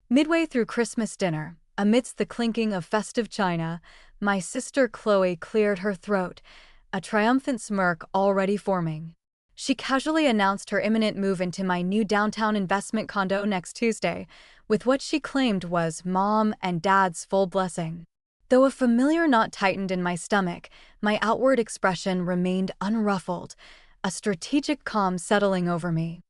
Midway through Christmas dinner, amidst the clinking of festive china, my sister Chloe cleared her throat, a triumphant smirk already forming. She casually announced her imminent move into my new downtown investment condo next Tuesday, with what she claimed was Mom and Dad's full blessing. Though a familiar knot tightened in my stomach, my outward expression remained unruffled, a strategic calm settling over me.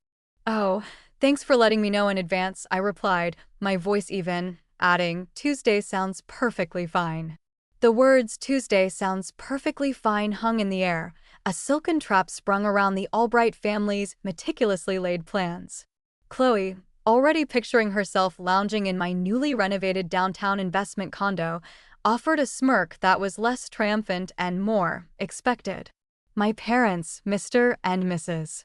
"Oh, thanks for letting me know in advance," I replied, my voice even, adding, "Tuesday sounds perfectly fine." The words "Tuesday sounds perfectly fine" hung in the air, a silken trap sprung around the Albright family's meticulously laid plans. Chloe, already picturing herself lounging in my newly renovated downtown investment condo, offered a smirk that was less triumphant and more expected. My parents, Mr. and Mrs.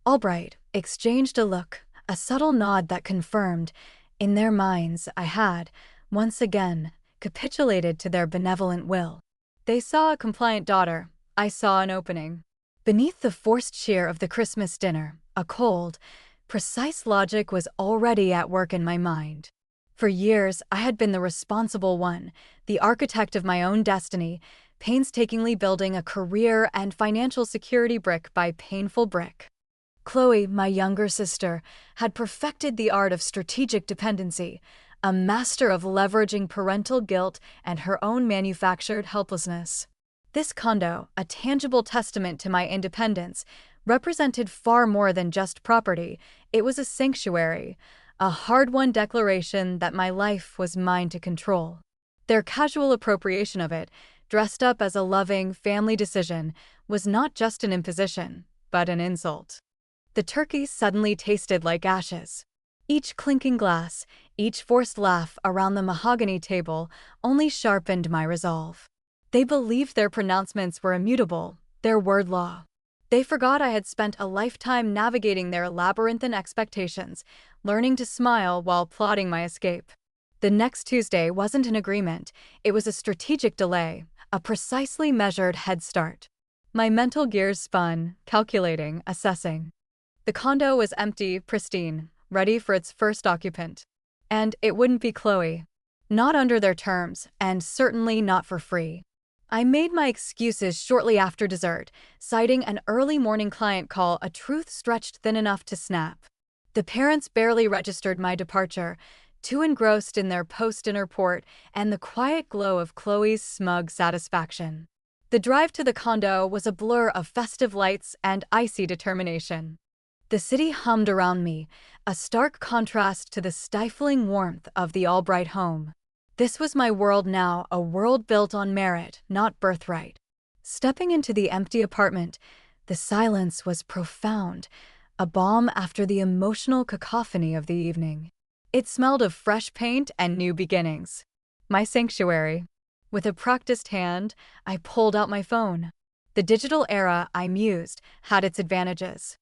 Albright, exchanged a look, a subtle nod that confirmed, in their minds, I had, once again, capitulated to their benevolent will. They saw a compliant daughter. I saw an opening. Beneath the forced cheer of the Christmas dinner, a cold, precise logic was already at work in my mind. For years, I had been the responsible one, the architect of my own destiny, painstakingly building a career and financial security brick by painful brick. Chloe, my younger sister, had perfected the art of strategic dependency, a master of leveraging parental guilt and her own manufactured helplessness. This condo, a tangible testament to my independence, represented far more than just property. It was a sanctuary, a hard-won declaration that my life was mine to control. Their casual appropriation of it, dressed up as a loving family decision, was not just an imposition, but an insult. The turkey suddenly tasted like ashes. Each clinking glass, each forced laugh around the mahogany table only sharpened my resolve. They believed their pronouncements were immutable, their word law. They forgot I had spent a lifetime navigating their labyrinthine expectations, learning to smile while plotting my escape. The next Tuesday wasn't an agreement, it was a strategic delay, a precisely measured head start. My mental gears spun, calculating, assessing. The condo was empty, pristine, ready for its first occupant. And it wouldn't be Chloe. Not under their terms, and certainly not for free. I made my excuses shortly after dessert, citing an early morning client call, a truth stretched thin enough to snap. The parents barely registered my departure, too engrossed in their post-dinner port and the quiet glow of Chloe's smug satisfaction. The drive to the condo was a blur of festive lights and icy determination. The city hummed around me, a stark contrast to the stifling warmth of the Albright home. This was my world now, a world built on merit, not birthright. Stepping into the empty apartment, the silence was profound, a balm after the emotional cacophony of the evening. It smelled of fresh paint and new beginnings. My sanctuary. With a practiced hand, I pulled out my phone. The digital era, I mused, had its advantages.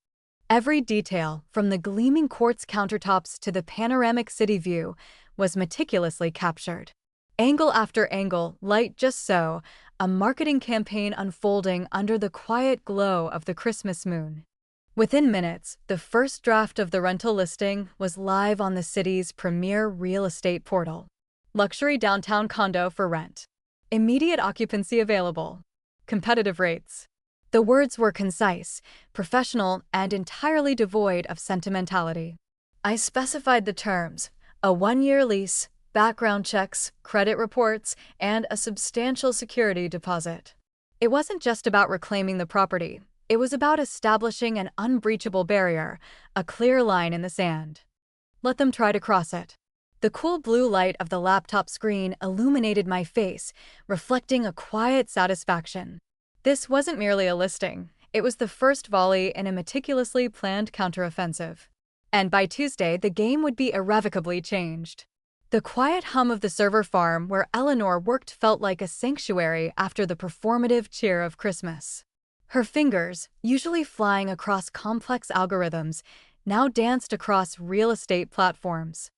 Every detail, from the gleaming quartz countertops to the panoramic city view, was meticulously captured. Angle after angle, light just so, a marketing campaign unfolding under the quiet glow of the Christmas moon. Within minutes, the first draft of the rental listing was live on the city's premier real estate portal. Luxury downtown condo for rent. Immediate occupancy available. Competitive rates. The words were concise, professional, and entirely devoid of sentimentality. I specified the terms: a 1-year lease, background checks, credit reports, and a substantial security deposit. It wasn't just about reclaiming the property. It was about establishing an unbreachable barrier, a clear line in the sand. Let them try to cross it. The cool blue light of the laptop screen illuminated my face, reflecting a quiet satisfaction. This wasn't merely a listing. It was the first volley in a meticulously planned counteroffensive. And by Tuesday, the game would be irrevocably changed. The quiet hum of the server farm where Eleanor worked felt like a sanctuary after the performative cheer of Christmas. Her fingers, usually flying across complex algorithms, now danced across real estate platforms.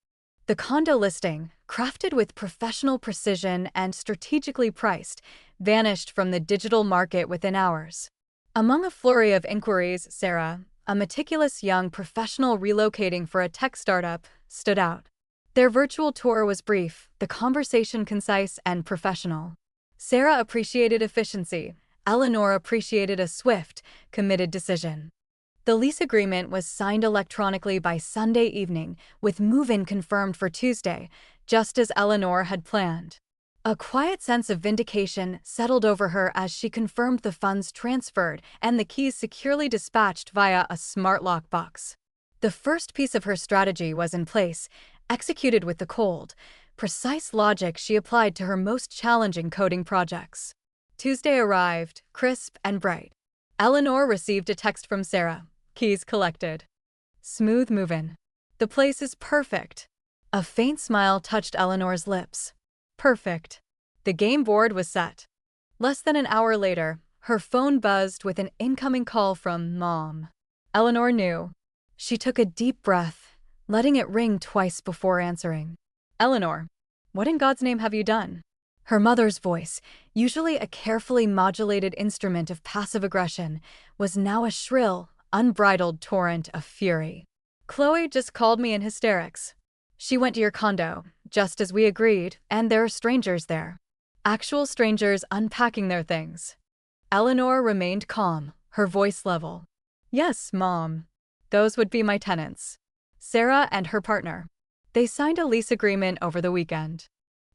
The condo listing, crafted with professional precision and strategically priced, vanished from the digital market within hours. Among a flurry of inquiries, Sarah, a meticulous young professional relocating for a tech startup, stood out. Their virtual tour was brief, the conversation concise and professional. Sarah appreciated efficiency. Eleanor appreciated a swift, committed decision. The lease agreement was signed electronically by Sunday evening, with move-in confirmed for Tuesday, just as Eleanor had planned. A quiet sense of vindication settled over her as she confirmed the funds transferred and the keys securely dispatched via a smart lockbox. The first piece of her strategy was in place, executed with the cold, precise logic she applied to her most challenging coding projects. Tuesday arrived, crisp and bright. Eleanor received a text from Sarah. Keys collected. Smooth move-in. The place is perfect. A faint smile touched Eleanor's lips. Perfect. The game board was set. Less than an hour later, her phone buzzed with an incoming call from Mom. Eleanor knew. She took a deep breath, letting it ring twice before answering. Eleanor, what in God's name have you done? Her mother's voice, usually a carefully modulated instrument of passive aggression, was now a shrill, unbridled torrent of fury. Chloe just called me in hysterics. She went to your condo, just as we agreed, and there are strangers there. Actual strangers unpacking their things. Eleanor remained calm, her voice level. Yes, Mom. Those would be my tenants. Sarah and her partner. They signed a lease agreement over the weekend.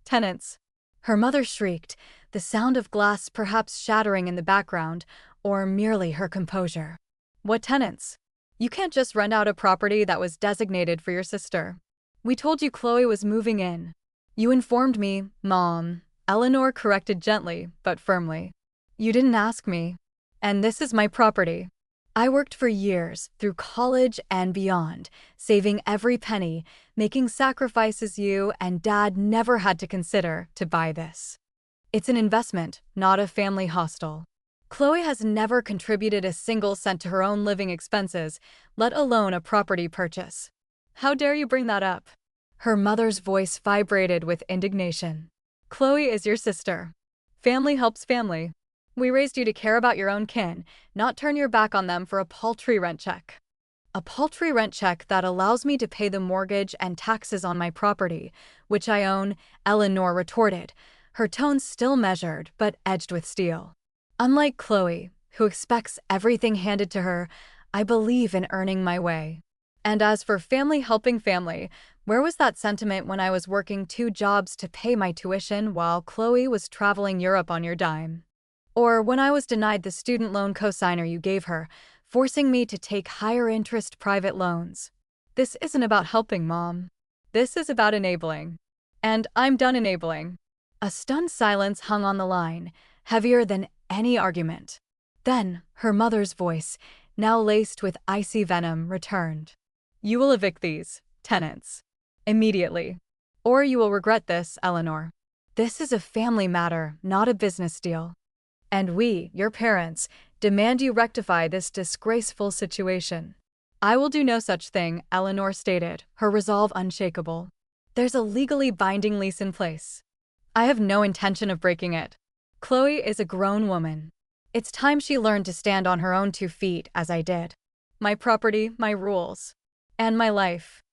Tenants. Her mother shrieked, the sound of glass perhaps shattering in the background, or merely her composure. What tenants? You can't just rent out a property that was designated for your sister. We told you Chloe was moving in. You informed me, Mom. Eleanor corrected gently, but firmly. You didn't ask me. And this is my property. I worked for years, through college and beyond, saving every penny, making sacrifices you and Dad never had to consider to buy this. It's an investment, not a family hostel. Chloe has never contributed a single cent to her own living expenses, let alone a property purchase. How dare you bring that up? Her mother's voice vibrated with indignation. Chloe is your sister. Family helps family. We raised you to care about your own kin, not turn your back on them for a paltry rent check. A paltry rent check that allows me to pay the mortgage and taxes on my property, which I own, Eleanor retorted, her tone still measured but edged with steel. Unlike Chloe, who expects everything handed to her, I believe in earning my way. And as for family helping family, where was that sentiment when I was working 2 jobs to pay my tuition while Chloe was traveling Europe on your dime? Or when I was denied the student loan cosigner you gave her, forcing me to take higher interest private loans? This isn't about helping, Mom. This is about enabling. And I'm done enabling. A stunned silence hung on the line, heavier than any argument. Then, her mother's voice, now laced with icy venom, returned. You will evict these tenants. Immediately. Or you will regret this, Eleanor. This is a family matter, not a business deal. And we, your parents, demand you rectify this disgraceful situation. I will do no such thing, Eleanor stated, her resolve unshakable. There's a legally binding lease in place. I have no intention of breaking it. Chloe is a grown woman. It's time she learned to stand on her own 2 feet, as I did. My property, my rules. And my life.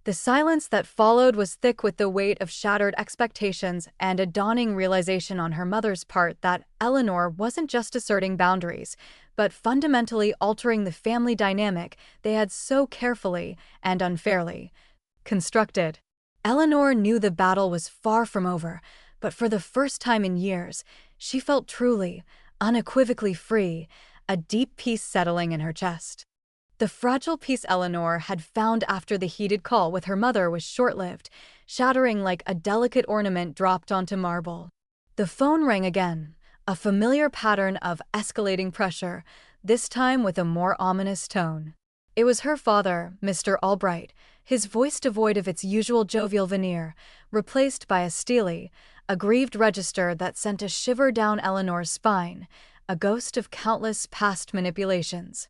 The silence that followed was thick with the weight of shattered expectations and a dawning realization on her mother's part that Eleanor wasn't just asserting boundaries, but fundamentally altering the family dynamic they had so carefully and unfairly constructed. Eleanor knew the battle was far from over, but for the first time in years, she felt truly, unequivocally free, a deep peace settling in her chest. The fragile peace Eleanor had found after the heated call with her mother was short-lived, shattering like a delicate ornament dropped onto marble. The phone rang again, a familiar pattern of escalating pressure, this time with a more ominous tone. It was her father, Mr. Albright, his voice devoid of its usual jovial veneer, replaced by a steely, aggrieved register that sent a shiver down Eleanor's spine, a ghost of countless past manipulations.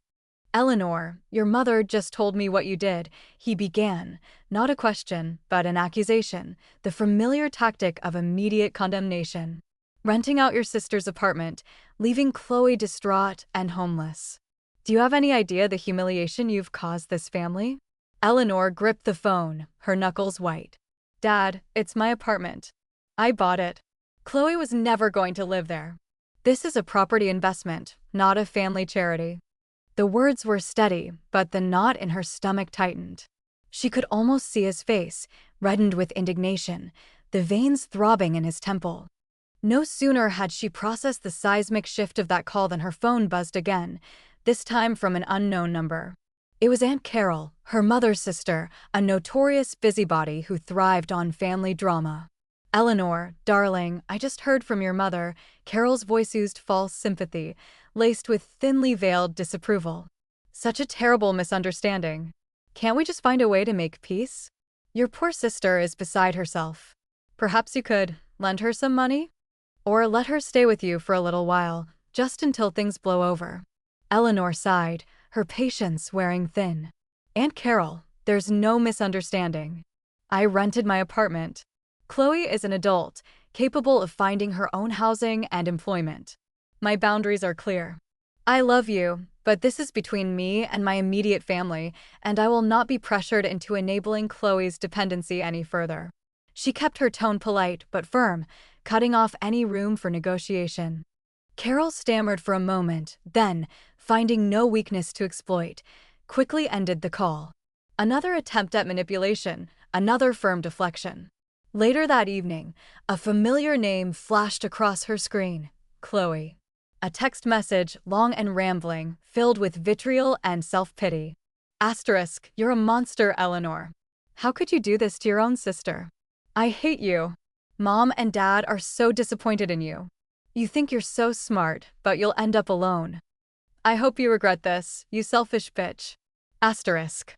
Eleanor, your mother just told me what you did, he began, not a question, but an accusation, the familiar tactic of immediate condemnation. Renting out your sister's apartment, leaving Chloe distraught and homeless. Do you have any idea the humiliation you've caused this family? Eleanor gripped the phone, her knuckles white. Dad, it's my apartment. I bought it. Chloe was never going to live there. This is a property investment, not a family charity. The words were steady, but the knot in her stomach tightened. She could almost see his face, reddened with indignation, the veins throbbing in his temple. No sooner had she processed the seismic shift of that call than her phone buzzed again, this time from an unknown number. It was Aunt Carol, her mother's sister, a notorious busybody who thrived on family drama. "Eleanor, darling, I just heard from your mother." Carol's voice oozed false sympathy, laced with thinly veiled disapproval. "Such a terrible misunderstanding. Can't we just find a way to make peace? Your poor sister is beside herself. Perhaps you could lend her some money? Or let her stay with you for a little while, just until things blow over." Eleanor sighed, her patience wearing thin. "Aunt Carol, there's no misunderstanding. I rented my apartment. Chloe is an adult, capable of finding her own housing and employment. My boundaries are clear. I love you, but this is between me and my immediate family, and I will not be pressured into enabling Chloe's dependency any further." She kept her tone polite but firm, cutting off any room for negotiation. Carol stammered for a moment, then, finding no weakness to exploit, quickly ended the call. Another attempt at manipulation, another firm deflection. Later that evening, a familiar name flashed across her screen: Chloe. A text message, long and rambling, filled with vitriol and self-pity. Asterisk, "You're a monster, Eleanor. How could you do this to your own sister? I hate you. Mom and Dad are so disappointed in you. You think you're so smart, but you'll end up alone. I hope you regret this, you selfish bitch." Asterisk.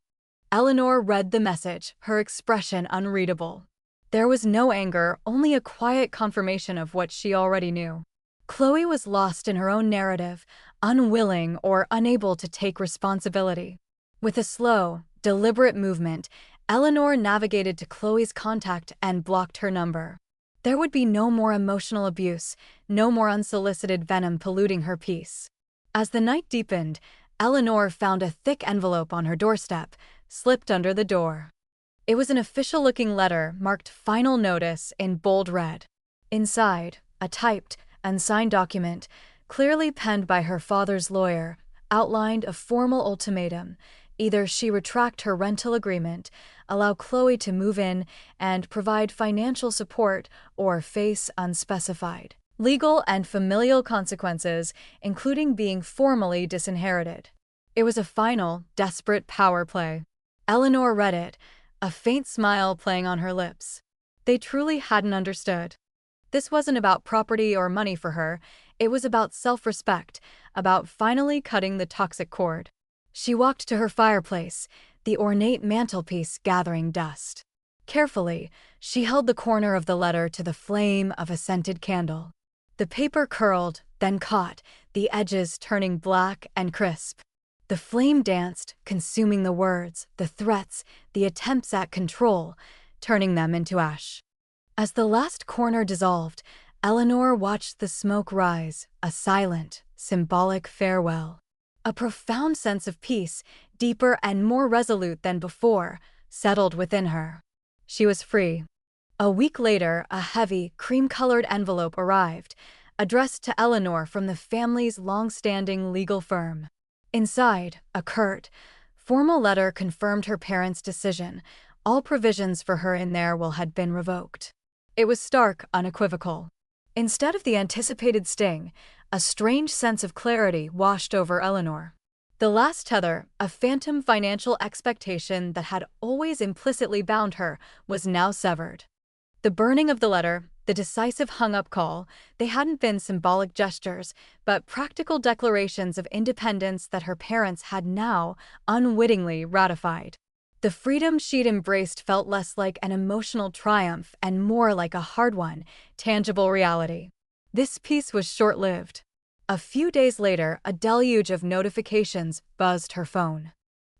Eleanor read the message, her expression unreadable. There was no anger, only a quiet confirmation of what she already knew. Chloe was lost in her own narrative, unwilling or unable to take responsibility. With a slow, deliberate movement, Eleanor navigated to Chloe's contact and blocked her number. There would be no more emotional abuse, no more unsolicited venom polluting her peace. As the night deepened, Eleanor found a thick envelope on her doorstep, slipped under the door. It was an official-looking letter marked "Final Notice" in bold red. Inside, a typed, unsigned document, clearly penned by her father's lawyer, outlined a formal ultimatum: either she retract her rental agreement, allow Chloe to move in, and provide financial support, or face unspecified legal and familial consequences, including being formally disinherited. It was a final, desperate power play. Eleanor read it, a faint smile playing on her lips. They truly hadn't understood. This wasn't about property or money for her, it was about self-respect, about finally cutting the toxic cord. She walked to her fireplace, the ornate mantelpiece gathering dust. Carefully, she held the corner of the letter to the flame of a scented candle. The paper curled, then caught, the edges turning black and crisp. The flame danced, consuming the words, the threats, the attempts at control, turning them into ash. As the last corner dissolved, Eleanor watched the smoke rise, a silent, symbolic farewell. A profound sense of peace, deeper and more resolute than before, settled within her. She was free. A week later, a heavy, cream-colored envelope arrived, addressed to Eleanor from the family's long-standing legal firm. Inside, a curt, formal letter confirmed her parents' decision. All provisions for her in their will had been revoked. It was stark, unequivocal. Instead of the anticipated sting, a strange sense of clarity washed over Eleanor. The last tether, a phantom financial expectation that had always implicitly bound her, was now severed. The burning of the letter, the decisive hung-up call, they hadn't been symbolic gestures, but practical declarations of independence that her parents had now, unwittingly, ratified. The freedom she'd embraced felt less like an emotional triumph and more like a hard-won, tangible reality. This peace was short-lived. A few days later, a deluge of notifications buzzed her phone.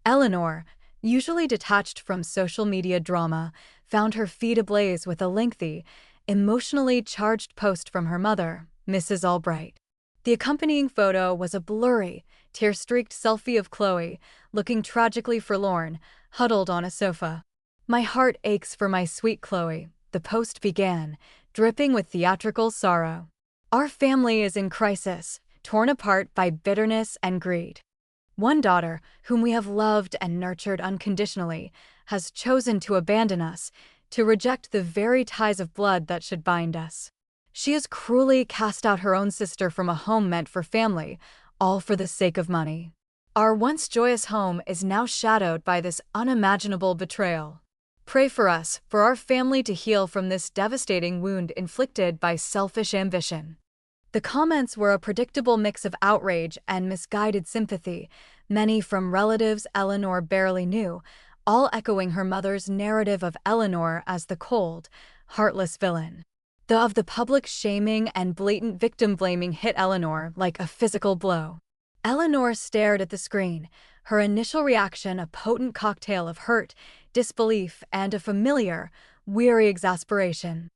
Eleanor, usually detached from social media drama, found her feed ablaze with a lengthy, emotionally charged post from her mother, Mrs. Albright. The accompanying photo was a blurry, tear-streaked selfie of Chloe, looking tragically forlorn, huddled on a sofa. My heart aches for my sweet Chloe, the post began, dripping with theatrical sorrow. Our family is in crisis, torn apart by bitterness and greed. One daughter, whom we have loved and nurtured unconditionally, has chosen to abandon us, to reject the very ties of blood that should bind us. She has cruelly cast out her own sister from a home meant for family, all for the sake of money. Our once joyous home is now shadowed by this unimaginable betrayal. Pray for us, for our family to heal from this devastating wound inflicted by selfish ambition. The comments were a predictable mix of outrage and misguided sympathy, many from relatives Eleanor barely knew, all echoing her mother's narrative of Eleanor as the cold, heartless villain. The public shaming and blatant victim-blaming hit Eleanor like a physical blow. Eleanor stared at the screen, her initial reaction a potent cocktail of hurt, disbelief, and a familiar, weary exasperation.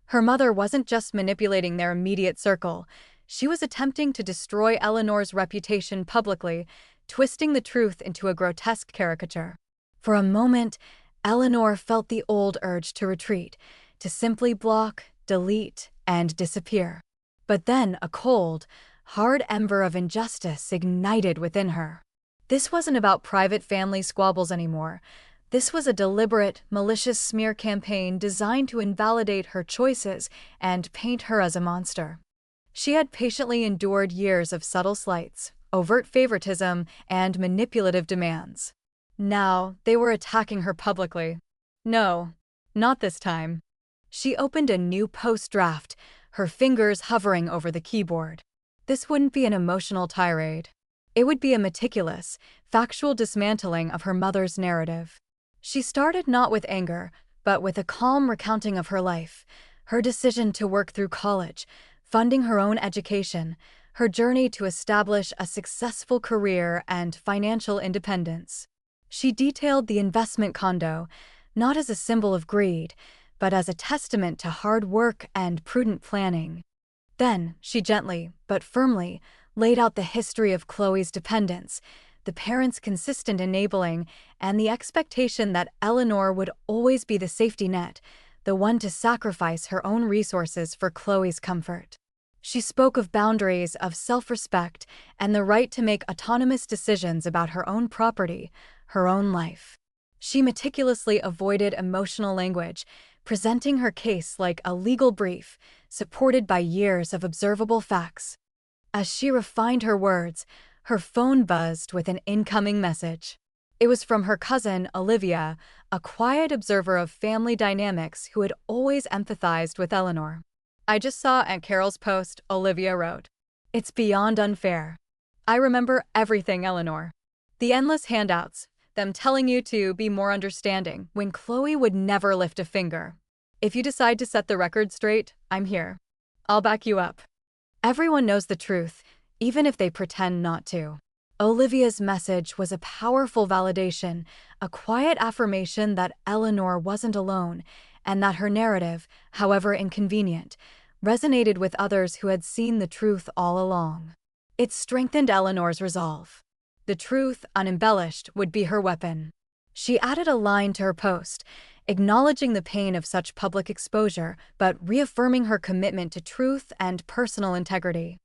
Her mother wasn't just manipulating their immediate circle, she was attempting to destroy Eleanor's reputation publicly, twisting the truth into a grotesque caricature. For a moment, Eleanor felt the old urge to retreat, to simply block, delete, and disappear. But then a cold, hard ember of injustice ignited within her. This wasn't about private family squabbles anymore. This was a deliberate, malicious smear campaign designed to invalidate her choices and paint her as a monster. She had patiently endured years of subtle slights, overt favoritism, and manipulative demands. Now, they were attacking her publicly. No, not this time. She opened a new post-draft, her fingers hovering over the keyboard. This wouldn't be an emotional tirade. It would be a meticulous, factual dismantling of her mother's narrative. She started not with anger, but with a calm recounting of her life, her decision to work through college, funding her own education, her journey to establish a successful career and financial independence. She detailed the investment condo, not as a symbol of greed, but as a testament to hard work and prudent planning. Then, she gently, but firmly, laid out the history of Chloe's dependence, the parents' consistent enabling, and the expectation that Eleanor would always be the safety net, the one to sacrifice her own resources for Chloe's comfort. She spoke of boundaries, of self-respect, and the right to make autonomous decisions about her own property, her own life. She meticulously avoided emotional language, presenting her case like a legal brief, supported by years of observable facts. As she refined her words, her phone buzzed with an incoming message. It was from her cousin, Olivia, a quiet observer of family dynamics who had always empathized with Eleanor. "I just saw Aunt Carol's post," Olivia wrote. "It's beyond unfair. I remember everything, Eleanor. The endless handouts, them telling you to be more understanding when Chloe would never lift a finger. If you decide to set the record straight, I'm here. I'll back you up. Everyone knows the truth, even if they pretend not to." Olivia's message was a powerful validation, a quiet affirmation that Eleanor wasn't alone, and that her narrative, however inconvenient, resonated with others who had seen the truth all along. It strengthened Eleanor's resolve. The truth, unembellished, would be her weapon. She added a line to her post, acknowledging the pain of such public exposure, but reaffirming her commitment to truth and personal integrity.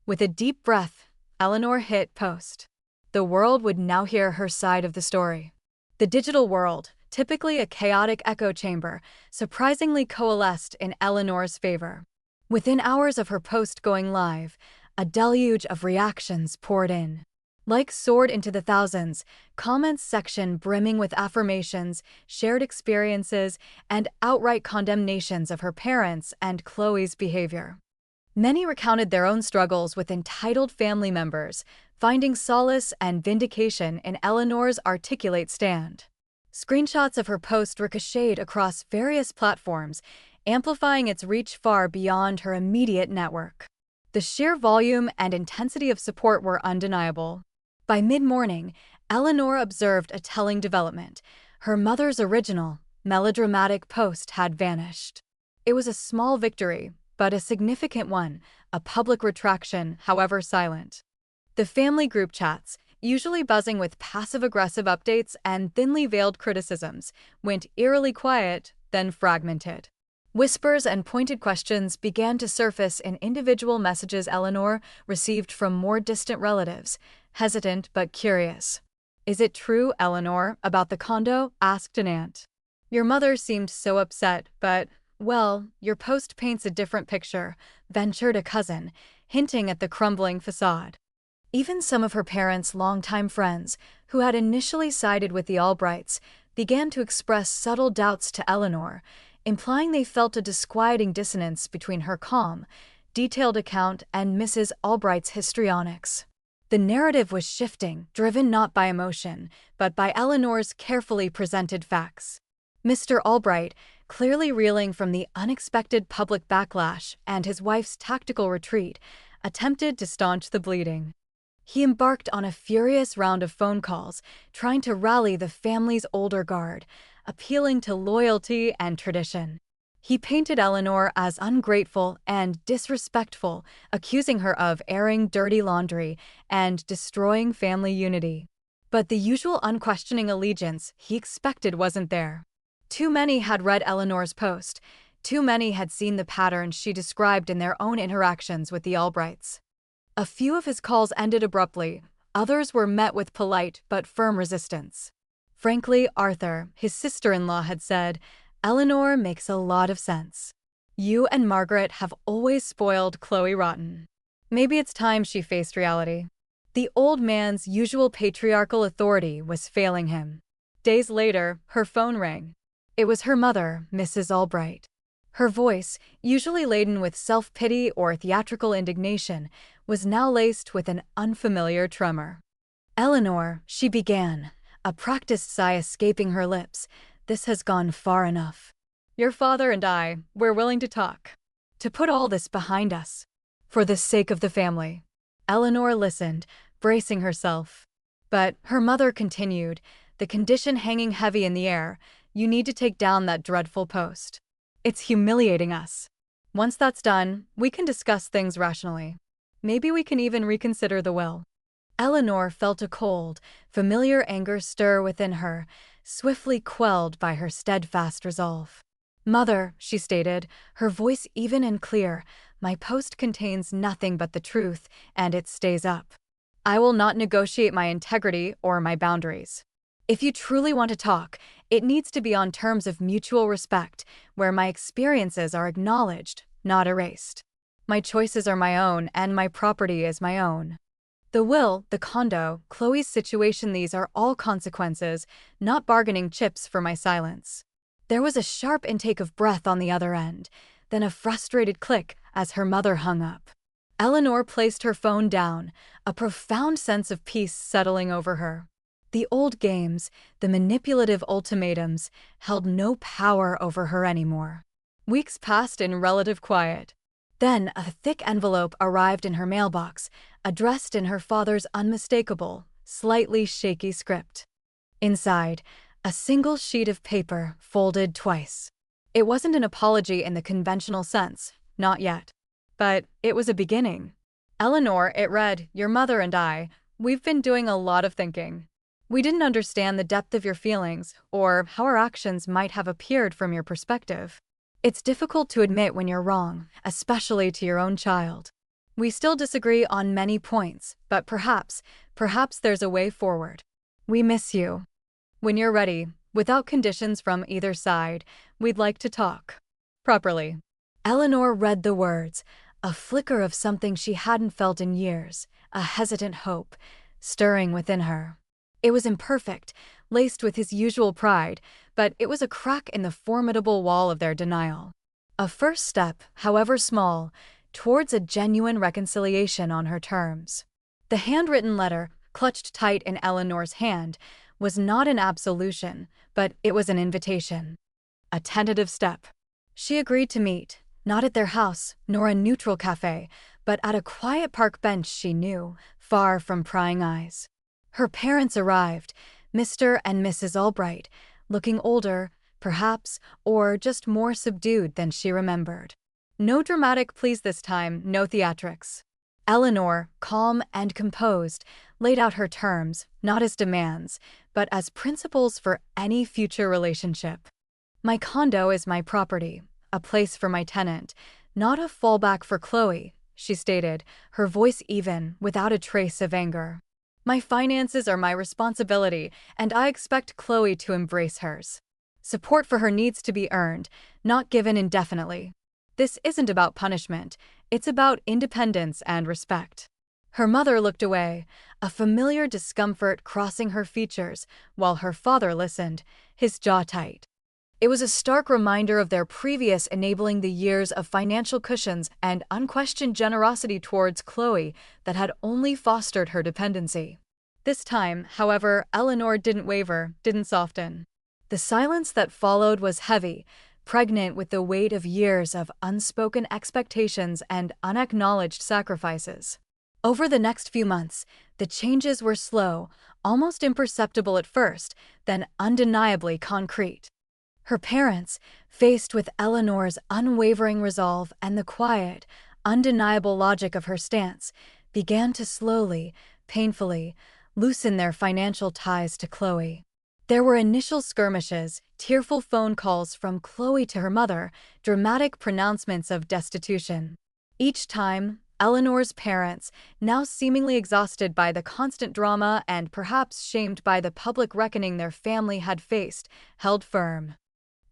With a deep breath, Eleanor hit post. The world would now hear her side of the story. The digital world, typically a chaotic echo chamber, surprisingly coalesced in Eleanor's favor. Within hours of her post going live, a deluge of reactions poured in. Likes soared into the thousands, comments section brimming with affirmations, shared experiences, and outright condemnations of her parents and Chloe's behavior. Many recounted their own struggles with entitled family members, finding solace and vindication in Eleanor's articulate stand. Screenshots of her post ricocheted across various platforms, amplifying its reach far beyond her immediate network. The sheer volume and intensity of support were undeniable. By mid-morning, Eleanor observed a telling development. Her mother's original, melodramatic post had vanished. It was a small victory, but a significant one, a public retraction, however silent. The family group chats, usually buzzing with passive-aggressive updates and thinly veiled criticisms, went eerily quiet, then fragmented. Whispers and pointed questions began to surface in individual messages Eleanor received from more distant relatives, hesitant but curious. "Is it true, Eleanor, about the condo?" asked an aunt. "Your mother seemed so upset, but, well, your post paints a different picture," ventured a cousin, hinting at the crumbling facade. Even some of her parents' longtime friends, who had initially sided with the Albrights, began to express subtle doubts to Eleanor, implying they felt a disquieting dissonance between her calm, detailed account and Mrs. Albright's histrionics. The narrative was shifting, driven not by emotion, but by Eleanor's carefully presented facts. Mr. Albright, clearly reeling from the unexpected public backlash and his wife's tactical retreat, attempted to staunch the bleeding. He embarked on a furious round of phone calls, trying to rally the family's older guard, appealing to loyalty and tradition. He painted Eleanor as ungrateful and disrespectful, accusing her of airing dirty laundry and destroying family unity. But the usual unquestioning allegiance he expected wasn't there. Too many had read Eleanor's post. Too many had seen the patterns she described in their own interactions with the Albrights. A few of his calls ended abruptly, others were met with polite but firm resistance. Frankly, Arthur, his sister-in-law, had said, "Eleanor makes a lot of sense. You and Margaret have always spoiled Chloe rotten. Maybe it's time she faced reality." The old man's usual patriarchal authority was failing him. Days later, her phone rang. It was her mother, Mrs. Albright. Her voice, usually laden with self-pity or theatrical indignation, was now laced with an unfamiliar tremor. "Eleanor," she began, a practiced sigh escaping her lips, "this has gone far enough. Your father and I, we're willing to talk. To put all this behind us. For the sake of the family." Eleanor listened, bracing herself. But her mother continued, the condition hanging heavy in the air, "You need to take down that dreadful post. It's humiliating us. Once that's done, we can discuss things rationally. Maybe we can even reconsider the will." Eleanor felt a cold, familiar anger stir within her, swiftly quelled by her steadfast resolve. "Mother," she stated, her voice even and clear, "my post contains nothing but the truth, and it stays up. I will not negotiate my integrity or my boundaries. If you truly want to talk, it needs to be on terms of mutual respect, where my experiences are acknowledged, not erased. My choices are my own, and my property is my own. The will, the condo, Chloe's situation, these are all consequences, not bargaining chips for my silence." There was a sharp intake of breath on the other end, then a frustrated click as her mother hung up. Eleanor placed her phone down, a profound sense of peace settling over her. The old games, the manipulative ultimatums, held no power over her anymore. Weeks passed in relative quiet. Then a thick envelope arrived in her mailbox, addressed in her father's unmistakable, slightly shaky script. Inside, a single sheet of paper folded twice. It wasn't an apology in the conventional sense, not yet. But it was a beginning. "Eleanor," it read, "your mother and I, we've been doing a lot of thinking. We didn't understand the depth of your feelings, or how our actions might have appeared from your perspective. It's difficult to admit when you're wrong, especially to your own child. We still disagree on many points, but perhaps there's a way forward. We miss you. When you're ready, without conditions from either side, we'd like to talk. Properly." Eleanor read the words, a flicker of something she hadn't felt in years, a hesitant hope, stirring within her. It was imperfect, laced with his usual pride, but it was a crack in the formidable wall of their denial. A first step, however small, towards a genuine reconciliation on her terms. The handwritten letter, clutched tight in Eleanor's hand, was not an absolution, but it was an invitation. A tentative step. She agreed to meet, not at their house, nor a neutral cafe, but at a quiet park bench she knew, far from prying eyes. Her parents arrived, Mr. and Mrs. Albright, looking older, perhaps, or just more subdued than she remembered. No dramatic pleas this time, no theatrics. Eleanor, calm and composed, laid out her terms, not as demands, but as principles for any future relationship. My condo is my property, a place for my tenant, not a fallback for Chloe, she stated, her voice even, without a trace of anger. My finances are my responsibility, and I expect Chloe to embrace hers. Support for her needs to be earned, not given indefinitely. This isn't about punishment, it's about independence and respect. Her mother looked away, a familiar discomfort crossing her features, while her father listened, his jaw tight. It was a stark reminder of their previous enabling the years of financial cushions and unquestioned generosity towards Chloe that had only fostered her dependency. This time, however, Eleanor didn't waver, didn't soften. The silence that followed was heavy, pregnant with the weight of years of unspoken expectations and unacknowledged sacrifices. Over the next few months, the changes were slow, almost imperceptible at first, then undeniably concrete. Her parents, faced with Eleanor's unwavering resolve and the quiet, undeniable logic of her stance, began to slowly, painfully, loosen their financial ties to Chloe. There were initial skirmishes, tearful phone calls from Chloe to her mother, dramatic pronouncements of destitution. Each time, Eleanor's parents, now seemingly exhausted by the constant drama and perhaps shamed by the public reckoning their family had faced, held firm.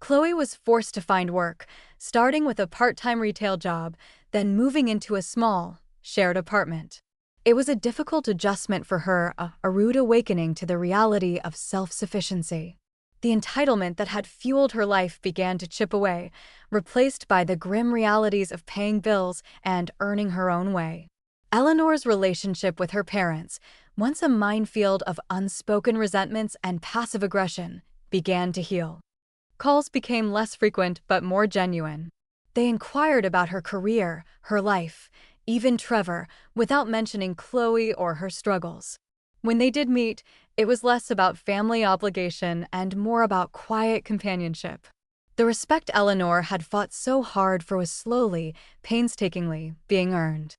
Chloe was forced to find work, starting with a part-time retail job, then moving into a small, shared apartment. It was a difficult adjustment for her, a rude awakening to the reality of self-sufficiency. The entitlement that had fueled her life began to chip away, replaced by the grim realities of paying bills and earning her own way. Eleanor's relationship with her parents, once a minefield of unspoken resentments and passive aggression, began to heal. Calls became less frequent but more genuine. They inquired about her career, her life, even Trevor, without mentioning Chloe or her struggles. When they did meet, it was less about family obligation and more about quiet companionship. The respect Eleanor had fought so hard for was slowly, painstakingly, being earned.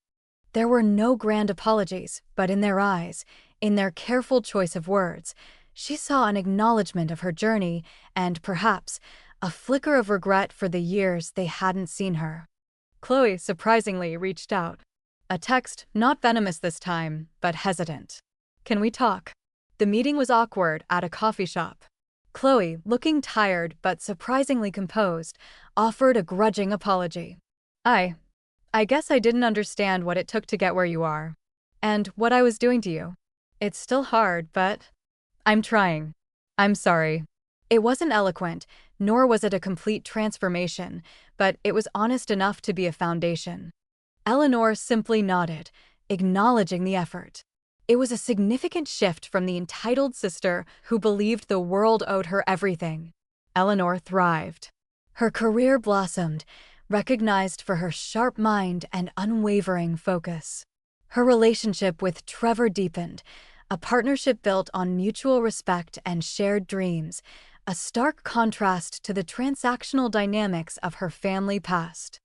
There were no grand apologies, but in their eyes, in their careful choice of words, she saw an acknowledgement of her journey and, perhaps, a flicker of regret for the years they hadn't seen her. Chloe, surprisingly, reached out. A text, not venomous this time, but hesitant. "Can we talk?" The meeting was awkward at a coffee shop. Chloe, looking tired but surprisingly composed, offered a grudging apology. I guess I didn't understand what it took to get where you are. And what I was doing to you. It's still hard, but I'm trying. I'm sorry." It wasn't eloquent, nor was it a complete transformation, but it was honest enough to be a foundation. Eleanor simply nodded, acknowledging the effort. It was a significant shift from the entitled sister who believed the world owed her everything. Eleanor thrived. Her career blossomed, recognized for her sharp mind and unwavering focus. Her relationship with Trevor deepened, a partnership built on mutual respect and shared dreams, a stark contrast to the transactional dynamics of her family past.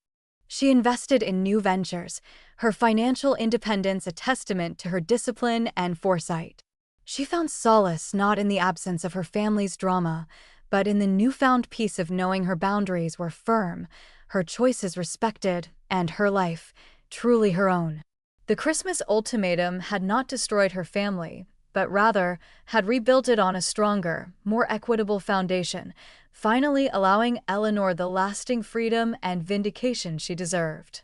She invested in new ventures, her financial independence a testament to her discipline and foresight. She found solace not in the absence of her family's drama, but in the newfound peace of knowing her boundaries were firm, her choices respected, and her life, truly her own. The Christmas ultimatum had not destroyed her family, but rather had rebuilt it on a stronger, more equitable foundation, finally allowing Eleanor the lasting freedom and vindication she deserved.